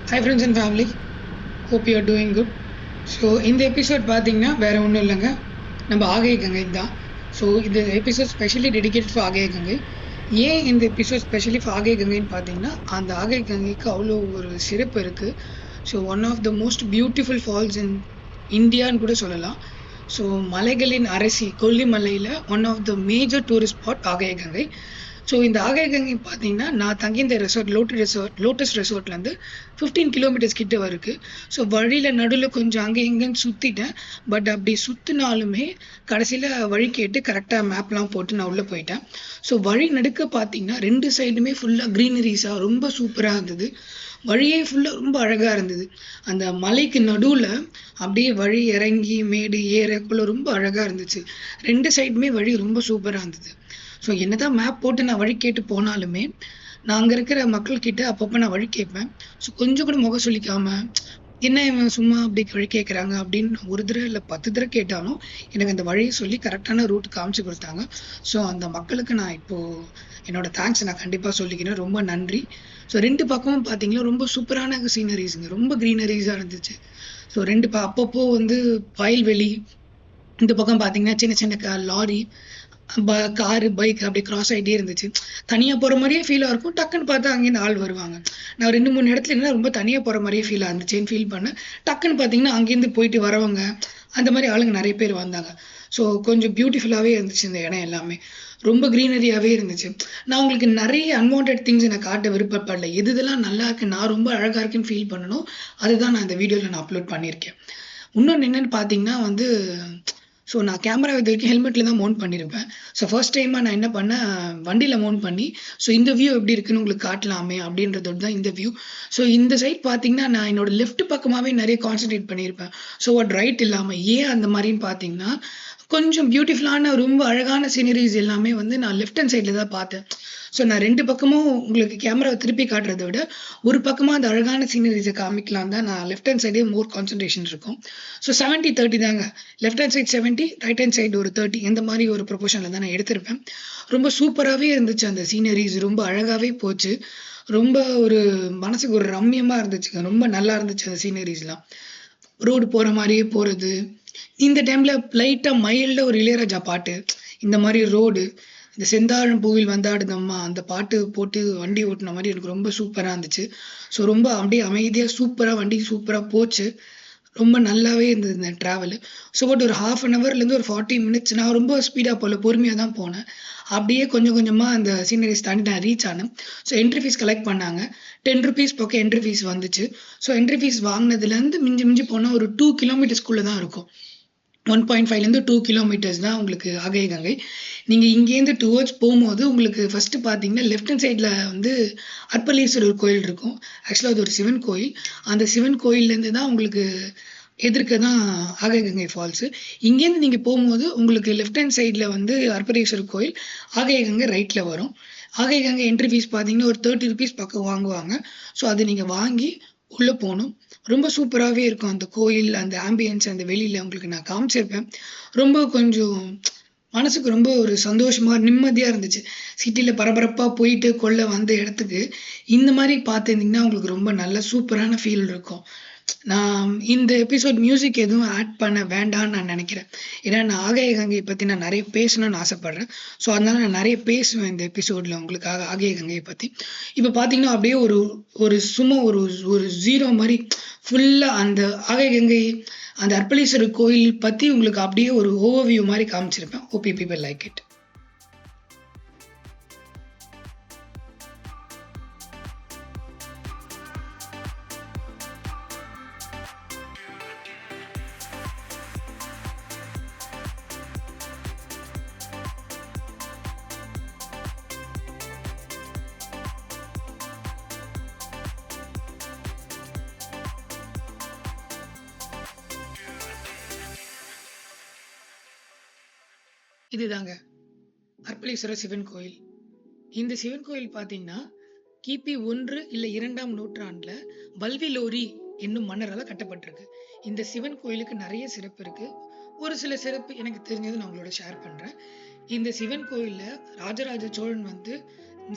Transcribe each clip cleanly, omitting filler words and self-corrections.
Hi friends and family, hope you are doing good. So இந்த episode பார்த்தீங்கன்னா வேற ஒன்றும் இல்லைங்க, நம்ம ஆகை கங்கை தான். ஸோ இந்த episode specially dedicated for Agaya Gangai. ஏன் இந்த எபிசோட் ஸ்பெஷலி ஃபார் ஆகை கங்கைன்னு பார்த்தீங்கன்னா, அந்த ஆகை கங்கைக்கு அவ்வளோ ஒரு சிறப்பு இருக்குது. So one of the most beautiful falls in இந்தியான்னு கூட சொல்லலாம். ஸோ மலைகளின் அரசி கொல்லிமலையில் one of the major tourist spot Agaya Gangai. So இந்த ஆகை கங்கை பார்த்தீங்கன்னா, நான் தங்கியிருந்த ரெசார்ட் லோட்டஸ் ரெசார்ட்லேருந்து 15 கிலோமீட்டர்ஸ் கிட்ட இருக்கு. ஸோ வழியில் நடுவில் கொஞ்சம் அங்கே இங்கேன்னு சுற்றிட்டேன். பட் அப்படி சுற்றினாலுமே கடைசியில் வழி கேட்டு கரெக்டாக மேப்லாம் போட்டு நான் உள்ளே போயிட்டேன். ஸோ வழி நடுக்க பார்த்தீங்கன்னா 2 சைடுமே ஃபுல்லாக க்ரீனரிஸாக ரொம்ப சூப்பராக இருந்தது. வழியே ஃபுல்லாக ரொம்ப அழகாக இருந்தது. அந்த மலைக்கு நடுவில் அப்படியே வழி இறங்கி மேடு ஏறக்குள்ள ரொம்ப அழகாக இருந்துச்சு. 2 சைடுமே வழி ரொம்ப சூப்பராக இருந்தது. ஸோ என்னதான் மேப் போட்டு நான் வழி கேட்டு போனாலுமே, நான் அங்கே இருக்கிற மக்கள்கிட்ட அப்பப்போ நான் வழி கேட்பேன். ஸோ கொஞ்சம் கூட முகம் சொல்லிக்காம, என்ன இவன் சும்மா அப்படி வழி கேட்குறாங்க அப்படின்னு ஒரு தடவை இல்லை 10 தடவை கேட்டாலும் எனக்கு அந்த வழியை சொல்லி கரெக்டான ரூட் காமிச்சு கொடுத்தாங்க. ஸோ அந்த மக்களுக்கு நான் இப்போது என்னோட தேங்க்ஸ் நான் கண்டிப்பாக சொல்லிக்கிறேன். ரொம்ப நன்றி. ஸோ 2 பக்கமும் பார்த்தீங்கன்னா ரொம்ப சூப்பரான சீனரிஸுங்க, ரொம்ப க்ரீனரிஸாக இருந்துச்சு. ஸோ அப்பப்போ வயல்வெளி, இந்த பக்கம் பார்த்தீங்கன்னா சின்ன சின்ன லாரி, காரு, பைக் அப்படி கிராஸ் ஆகிட்டே இருந்துச்சு. தனியாக போகிற மாதிரியே ஃபீலாக இருக்கும். டக்குன்னு பார்த்தா அங்கேருந்து ஆள் வருவாங்க. நான் 2-3 இடத்துல என்ன ரொம்ப தனியாக போகிற மாதிரியே ஃபீலாக இருந்துச்சுன்னு ஃபீல் பண்ணேன். டக்குன்னு பார்த்தீங்கன்னா அங்கேருந்து போயிட்டு வரவங்க அந்த மாதிரி ஆளுங்க நிறைய பேர் வந்தாங்க. ஸோ கொஞ்சம் பியூட்டிஃபுல்லாகவே இருந்துச்சு இந்த இடம் எல்லாமே. ரொம்ப க்ரீனரியாகவே இருந்துச்சு. நான் உங்களுக்கு நிறைய அன்வான்ட் திங்ஸ் எனக்கு காட்ட விருப்பப்படல. இதெல்லாம் நல்லா இருக்கு, நான் ரொம்ப அழகாக இருக்குன்னு ஃபீல் பண்ணணும், அதுதான் நான் இந்த வீடியோவில் நான் அப்லோட் பண்ணியிருக்கேன். இன்னொன்று என்னென்னு பார்த்தீங்கன்னா ஸோ நான் கேமரா இது வரைக்கும் ஹெல்மெட்டில் தான் மவுண்ட் பண்ணியிருப்பேன். ஸோ ஃபர்ஸ்ட் டைமாக நான் என்ன பண்ணேன், வண்டியில் மவுண்ட் பண்ணி ஸோ இந்த வியூ எப்படி இருக்குன்னு உங்களுக்கு காட்டலாமே அப்படின்றதோடு தான் இந்த வியூ. ஸோ இந்த சைட் பார்த்தீங்கன்னா நான் என்னோட லெஃப்ட் பக்கமாகவே நிறைய கான்சன்ட்ரேட் பண்ணியிருப்பேன். ஸோ ரைட் இல்லாமல் ஏன் அந்த மாதிரின்னு பார்த்தீங்கன்னா, கொஞ்சம் பியூட்டிஃபுல்லான ரொம்ப அழகான சீனரிஸ் எல்லாமே நான் லெஃப்ட் ஹேண்ட் சைடில் தான் பார்த்தேன். ஸோ நான் 2 பக்கமும் உங்களுக்கு கேமராவை திருப்பி காட்டுறதை விட ஒரு பக்கமாக அந்த அழகான சீனரிஸை காமிக்கலாம் தான் நான் லெஃப்ட் ஹேண்ட் சைடே மோர் கான்சன்ட்ரேஷன் இருக்கும். ஸோ 70-30 தாங்க. Left hand side 70, right hand side ஒரு 30, இந்த மாதிரி ஒரு ப்ரொபோஷனில் தான் நான் எடுத்திருப்பேன். ரொம்ப சூப்பராகவே இருந்துச்சு அந்த சீனரிஸ், ரொம்ப அழகாகவே போச்சு. ரொம்ப ஒரு மனசுக்கு ஒரு ரம்யமாக இருந்துச்சுங்க, ரொம்ப நல்லா இருந்துச்சு அந்த சீனரிஸ்லாம். ரோடு போகிற மாதிரியே போகிறது, இந்த டைமில் லைட்டாக மைல்டாக ஒரு இளையராஜா பாட்டு, இந்த மாதிரி ரோடு, இந்த செந்தாழம் பூவில் வந்தாடுதம்மா அந்த பாட்டு போட்டு வண்டி ஓட்டின மாதிரி எனக்கு ரொம்ப சூப்பராக இருந்துச்சு. ஸோ ரொம்ப அப்படியே அமைதியாக சூப்பராக வண்டி சூப்பராக போச்சு. ரொம்ப நல்லாவே இருந்தது இந்த ட்ராவலு. ஸோ ஒரு 1/2 ஹவர்லேருந்து ஒரு 40 மினிட்ஸ் நான் ரொம்ப ஸ்பீடாக போகல, பொறுமையாக தான் போனேன். அப்படியே கொஞ்சம் கொஞ்சமாக அந்த சீனரிஸ் தாண்டி நான் ரீச் ஆனேன். ஸோ என்ட்ரி ஃபீஸ் கலெக்ட் பண்ணாங்க. 10 ருபீஸ் பக்கம் என்ட்ரி ஃபீஸ் வந்துச்சு. ஸோ என்ட்ரி ஃபீஸ் வாங்கினதுலேருந்து மிஞ்சி மிஞ்சி போனால் ஒரு 2 கிலோமீட்டர்ஸ்குள்ளே தான் இருக்கும். 1.5லேருந்து 2 கிலோமீட்டர்ஸ் தான் உங்களுக்கு ஆகை கங்கை. நீங்கள் இங்கேருந்து டுவர்ட்ஸ் போகும்போது உங்களுக்கு ஃபஸ்ட்டு பார்த்தீங்கன்னா லெஃப்ட் ஹேண்ட் சைடில் அர்ப்பலீஸ்வரர் கோயில் இருக்கும். ஆக்சுவலாக அது ஒரு சிவன் கோயில். அந்த சிவன் கோயிலேருந்து தான் உங்களுக்கு எதிர்க்க தான் ஆகை கங்கை ஃபால்ஸு. இங்கேருந்து நீங்கள் போகும்போது உங்களுக்கு லெஃப்ட் ஹேண்ட் சைடில் அர்ப்பலீஸ்வரர் கோயில், ஆகை கங்கை ரைட்டில் வரும். ஆகை கங்கை என்ட்ரி ஃபீஸ் பார்த்தீங்கன்னா ஒரு 30 ருபீஸ் பக்கம் வாங்குவாங்க. ஸோ அது நீங்கள் வாங்கி உள்ளே போகணும். ரொம்ப சூப்பராகவே இருக்கும் அந்த கோயில், அந்த ஆம்பியன்ஸ், அந்த வெளியில் உங்களுக்கு நான் காமிச்சிருப்பேன். ரொம்ப கொஞ்சம் மனசுக்கு ரொம்ப ஒரு சந்தோஷமாக நிம்மதியாக இருந்துச்சு. சிட்டியில் பரபரப்பாக போயிட்டு வந்த இடத்துக்கு இந்த மாதிரி பார்த்துருந்தீங்கன்னா உங்களுக்கு ரொம்ப நல்ல சூப்பரான ஃபீல் இருக்கும். நான் இந்த எபிசோட் மியூசிக் எதுவும் ஆட் பண்ண வேண்டாம்னு நான் நினைக்கிறேன். ஏன்னா நான் ஆகை கங்கையை பற்றி நான் நிறைய பேசணும்னு ஆசைப்பட்றேன். ஸோ அதனால நான் நிறைய பேசுவேன் இந்த எபிசோடில் உங்களுக்காக ஆகை கங்கையை பற்றி. இப்போ பார்த்தீங்கன்னா அப்படியே ஒரு சும்மா ஒரு ஒரு ஜீரோ மாதிரி ஃபுல்லாக அந்த ஆகை கங்கை, அந்த அர்ப்பலீஸ்வரர் கோயில் பற்றி உங்களுக்கு அப்படியே ஒரு ஓவர்வியூ மாதிரி காமிச்சிருப்பேன். Hope you people like it. இதுதாங்க அர்ப்பலீஸ்வரர் சிவன் கோயில். இந்த சிவன் கோயில் பார்த்தீங்கன்னா கிபி 1 இல்லை 2ஆம் நூற்றாண்டில் வல்விலோரி என்னும் மன்னரால் கட்டப்பட்டிருக்கு. இந்த சிவன் கோயிலுக்கு நிறைய சிறப்பு இருக்கு. ஒரு சில சிறப்பு எனக்கு தெரிஞ்சது நான் உங்களோட ஷேர் பண்றேன். இந்த சிவன் கோயிலில் ராஜராஜ சோழன்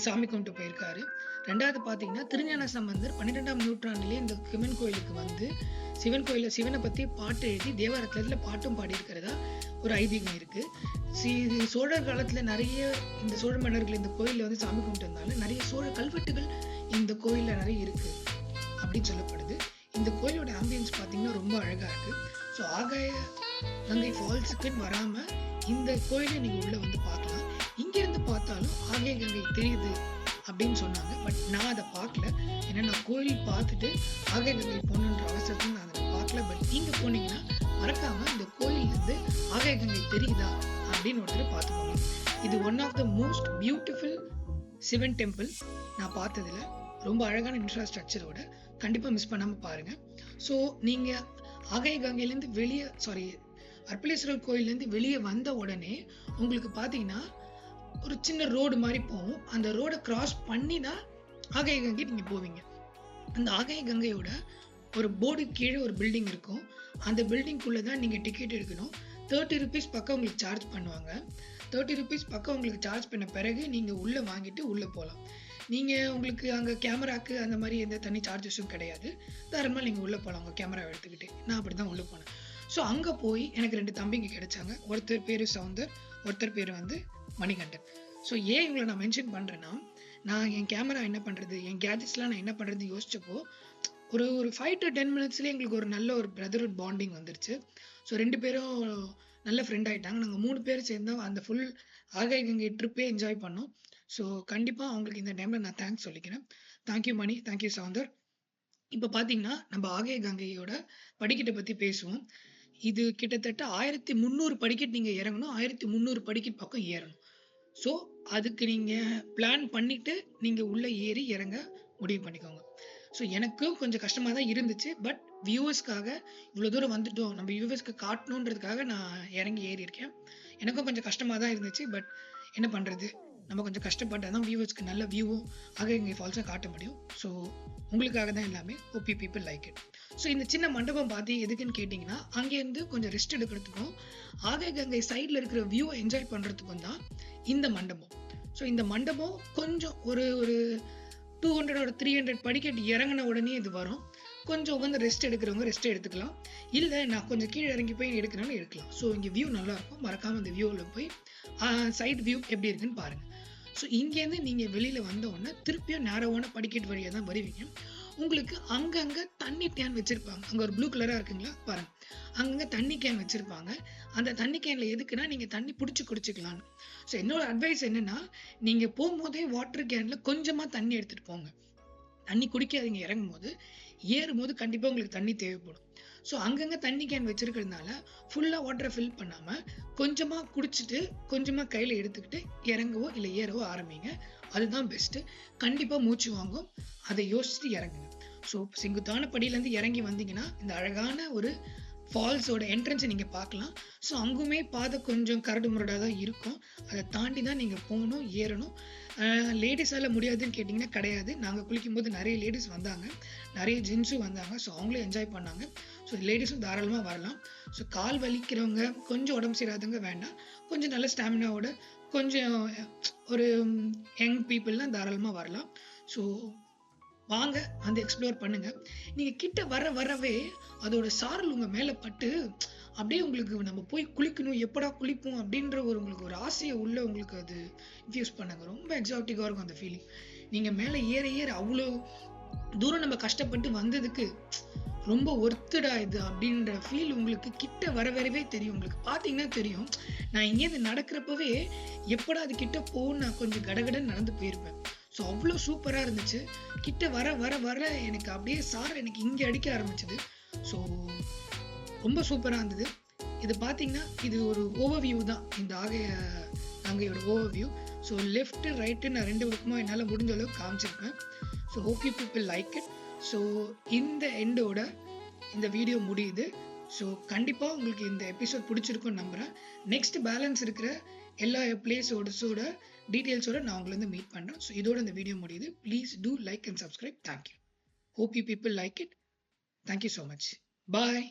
சாமி கும்பிட்டு போயிருக்காரு. ரெண்டாவது பார்த்தீங்கன்னா திருஞான சம்பந்தர் 12ஆம் நூற்றாண்டிலே இந்த சிவன் கோயிலுக்கு வந்து சிவனை பற்றி பாட்டு எழுதி தேவாரத்தில் பாட்டும் பாடியிருக்கிறதா ஒரு ஐதீகம் இருக்கு. இது சோழர் காலத்தில் நிறைய இந்த சோழ மன்னர்கள் இந்த கோயிலில் வந்து சாமி கும்பிட்டதுனால நிறைய சோழ கல்வெட்டுகள் இந்த கோயிலில் நிறைய இருக்கு அப்படின்னு சொல்லப்படுது. இந்த கோயிலோட ஆம்பியன்ஸ் பார்த்தீங்கன்னா ரொம்ப அழகா இருக்கு. ஸோ ஆகாய கங்கை ஃபால்ஸுக்குன்னு வராம இந்த கோயிலை நீங்க உள்ள வந்து பார்க்கலாம். இங்க இருந்து பார்த்தாலும் ஆகாய கங்கை தெரியுது அப்படின்னு சொன்னாங்க. பட் நான் அதை பார்க்கல. ஏன்னா நான் கோயில் பார்த்துட்டு ஆகாய கங்கை போகணுன்ற அவசரத்தில் நான் அதை பார்க்கல. பட் நீங்க போனீங்கன்னா மறக்காம இந்த கோயில் இருந்து ஆகாய கங்கை தெரியுதா அப்படின்னு ஒருத்தர் பார்த்துக்கோங்க. இது one of the most beautiful Sivan temple நான் பார்த்ததுல. ரொம்ப அழகான இன்ஃப்ராஸ்ட்ரக்சரோட கண்டிப்பா மிஸ் பண்ணாம பாருங்க. ஸோ நீங்க ஆகாய கங்கையிலேருந்து அர்ப்பளேஸ்வரர் கோயிலேருந்து வெளியே வந்த உடனே உங்களுக்கு பார்த்தீங்கன்னா ஒரு சின்ன ரோடு மாதிரி போகும். அந்த ரோடை கிராஸ் பண்ணி தான் ஆகாய கங்கை நீங்க போவீங்க. அந்த ஆகாய கங்கையோட ஒரு போர்டு கீழே ஒரு பில்டிங் இருக்கும். அந்த பில்டிங்குள்ளே தான் நீங்கள் டிக்கெட் எடுக்கணும். 30 rupees பக்கம் உங்களுக்கு சார்ஜ் பண்ணுவாங்க. 30 rupees பக்கம் உங்களுக்கு சார்ஜ் பண்ண பிறகு நீங்கள் உள்ளே வாங்கிட்டு உள்ளே போகலாம். நீங்கள் உங்களுக்கு அங்கே கேமராக்கு அந்த மாதிரி எந்த தனி சார்ஜஸும் கிடையாது. தாராளமாக நீங்கள் உள்ளே போகலாம் உங்கள் கேமரா எடுத்துக்கிட்டு. நான் அப்படி தான் உள்ளே போனேன். ஸோ அங்கே போய் எனக்கு 2 தம்பிங்க கிடைச்சாங்க. ஒருத்தர் பேர் சவுந்தர், ஒருத்தர் பேர் வந்து மணிகண்டன். ஸோ ஏன் இவங்களை நான் மென்ஷன் பண்ணுறேன்னா, நான் என் கேமரா என்ன பண்ணுறது, என் கேஜெட்ஸ்லாம் நான் என்ன பண்ணுறது யோசிச்சப்போ ஒரு 5 to 10 minutesலேயே எங்களுக்கு ஒரு நல்ல ஒரு பிரதர்ஹுட் பாண்டிங் வந்துருச்சு. ஸோ 2 பேரும் நல்ல ஃப்ரெண்ட் ஆகிட்டாங்க. நாங்கள் 3 பேர் சேர்ந்து அந்த ஃபுல் ஆகாய கங்கை ட்ரிப்பே என்ஜாய் பண்ணோம். ஸோ கண்டிப்பாக அவங்களுக்கு இந்த டைமில் நான் தேங்க்ஸ் சொல்லிக்கிறேன். தேங்க்யூ மணி, தேங்க்யூ சவுந்தர். இப்போ பார்த்தீங்கன்னா நம்ம ஆகாய கங்கையோட படிக்கட்டை பற்றி பேசுவோம். இது கிட்டத்தட்ட 1300 படிக்கட் நீங்கள் இறங்கணும், 1300 படிக்கட் பக்கம் ஏறணும். ஸோ அதுக்கு நீங்கள் பிளான் பண்ணிவிட்டு நீங்கள் உள்ளே ஏறி இறங்க முடிவு பண்ணிக்கோங்க. ஸோ எனக்கும் கொஞ்சம் கஷ்டமாக தான் இருந்துச்சு. பட் வியூவர்ஸ்க்காக இவ்வளோ தூரம் வந்துட்டோம், நம்ம வியூவர்ஸ்க்கு காட்டணுன்றதுக்காக நான் இறங்கி ஏறி இருக்கேன். எனக்கும் கொஞ்சம் கஷ்டமாக தான் இருந்துச்சு. பட் என்ன பண்ணுறது, நம்ம கொஞ்சம் கஷ்டப்பட்டால் தான் வியூவர்ஸ்க்கு நல்ல வியூவும் ஆகாய ஃபால்ஸை காட்ட முடியும். ஸோ உங்களுக்காக தான் எல்லாமே. Hope you people like it. So இந்த சின்ன மண்டபம் பார்த்து எதுக்குன்னு கேட்டிங்கன்னா, அங்கேருந்து கொஞ்சம் ரெஸ்ட் எடுக்கிறதுக்கும் ஆகாய கங்கை சைடில் இருக்கிற வியூவை என்ஜாய் பண்ணுறதுக்கும் தான் இந்த மண்டபம். ஸோ இந்த மண்டபம் கொஞ்சம் ஒரு 200 or 300 படிக்கட்டு இறங்கின உடனே இது வரும். கொஞ்சம் உட்காந்து ரெஸ்ட் எடுக்கிறவங்க ரெஸ்ட் எடுத்துக்கலாம். இல்லை நான் கொஞ்சம் கீழே இறங்கி போய் எடுக்கணும்னு எடுக்கலாம். ஸோ இங்கே வியூ நல்லா இருக்கும். மறக்காமல் இந்த வியூவில் போய் சைட் வியூ எப்படி இருக்குன்னு பாருங்கள். ஸோ இங்கேருந்து நீங்கள் வெளியில் வந்த உடனே திருப்பியும் நேரவான படிக்கட்டு வழியாக தான் வருவீங்க. உங்களுக்கு அங்கங்கே தண்ணி கேன் வச்சுருப்பாங்க. அங்கே ஒரு ப்ளூ கலராக இருக்குங்களா பாருங்கள், அங்கங்கே தண்ணி கேன் வச்சுருப்பாங்க. அந்த தண்ணி கேனில் எதுக்குன்னா நீங்கள் தண்ணி பிடிச்சி குடிச்சிக்கலான்னு. ஸோ என்னோட அட்வைஸ் என்னென்னா, நீங்கள் போகும்போதே வாட்டர் கேனில் கொஞ்சமாக தண்ணி எடுத்துகிட்டு போங்க. தண்ணி குடிக்காதீங்க. இறங்கும் போது ஏறும்போது கண்டிப்பாக உங்களுக்கு தண்ணி தேவைப்படும். ஸோ அங்கங்கே தண்ணி கேன் வச்சுருக்கிறதுனால ஃபுல்லாக வாட்டரை ஃபில் பண்ணாமல் கொஞ்சமாக குடிச்சிட்டு கொஞ்சமாக கையில் எடுத்துக்கிட்டு இறங்கவோ இல்லை ஏறவோ ஆரம்பிங்க. அதுதான் பெஸ்ட்டு. கண்டிப்பாக மூச்சு வாங்கும், அதை யோசிச்சுட்டு இறங்குங்க. ஸோ செங்குத்தான படியிலேருந்து இறங்கி வந்தீங்கன்னா இந்த அழகான ஒரு ஃபால்ஸோட என்ட்ரன்ஸை நீங்கள் பார்க்கலாம். ஸோ அங்குமே பாதை கொஞ்சம் கரடு முரடாக தான் இருக்கும். அதை தாண்டி தான் நீங்கள் போகணும், ஏறணும். லேடிஸால் முடியாதுன்னு கேட்டிங்கன்னா கிடையாது. நாங்கள் குளிக்கும் போது நிறைய லேடிஸ் வந்தாங்க, நிறைய ஜென்ஸும் வந்தாங்க. ஸோ அவங்களும் என்ஜாய் பண்ணாங்க. ஸோ லேடிஸும் தாராளமாக வரலாம். ஸோ கால் வலிக்கிறவங்க, கொஞ்சம் உடம்பு சரியாதவங்க வேண்டாம். கொஞ்சம் நல்ல ஸ்டாமினாவோட கொஞ்சம் ஒரு யங் பீப்புளெலாம் தாராளமாக வரலாம். ஸோ வாங்க வந்து எக்ஸ்ப்ளோர் பண்ணுங்க. நீங்க கிட்ட வரவே அதோட சாரல் உங்க மேல பட்டு அப்படியே உங்களுக்கு நம்ம போய் குளிக்கணும், எப்படா குளிப்போம் அப்படின்ற உங்களுக்கு ஒரு ஆசையை உள்ள உங்களுக்கு அது இன்ஃபியூஸ் பண்ணாங்க. ரொம்ப எக்ஸாட்டிக்கா இருக்கும் அந்த ஃபீலிங். நீங்க மேல ஏற அவ்வளோ தூரம் நம்ம கஷ்டப்பட்டு வந்ததுக்கு ரொம்ப ஒர்த்துடா இது அப்படின்ற ஃபீல் உங்களுக்கு கிட்ட வரவே தெரியும். உங்களுக்கு பார்த்தீங்கன்னா தெரியும். நான் இங்கேருந்து நடக்கிறப்பவே எப்படா அது கிட்ட போகும் நான் கொஞ்சம் கடகடன்னு நடந்து போயிருப்பேன். ஸோ அவ்வளோ சூப்பராக இருந்துச்சு. கிட்ட வர எனக்கு அப்படியே எனக்கு இங்கே அடிக்க ஆரம்பிச்சது. ஸோ ரொம்ப சூப்பராக இருந்தது. இது பார்த்தீங்கன்னா இது ஒரு ஓவர்வியூ தான், இந்த ஆகாய கங்கையோட ஓவர்வியூ. ஸோ லெஃப்ட் ரைட்டு நான் 2 பக்கமாக என்னால் முடிஞ்ச அளவுக்கு காமிச்சிருப்பேன். So hope you people like it. So இந்த எண்டோட இந்த வீடியோ முடியுது. ஸோ கண்டிப்பாக உங்களுக்கு இந்த எபிசோட் பிடிச்சிருக்குன்னு நம்புகிறேன். நெக்ஸ்ட் பேலன்ஸ் இருக்கிற எல்லா பிளேஸோட டீட்டெயில்ஸோட நான் உங்களை வந்து மீட் பண்ணுறேன். ஸோ இதோட இந்த வீடியோ முடியுது. Please do like and subscribe. Thank you. Hope you people like it. Thank you so much. Bye.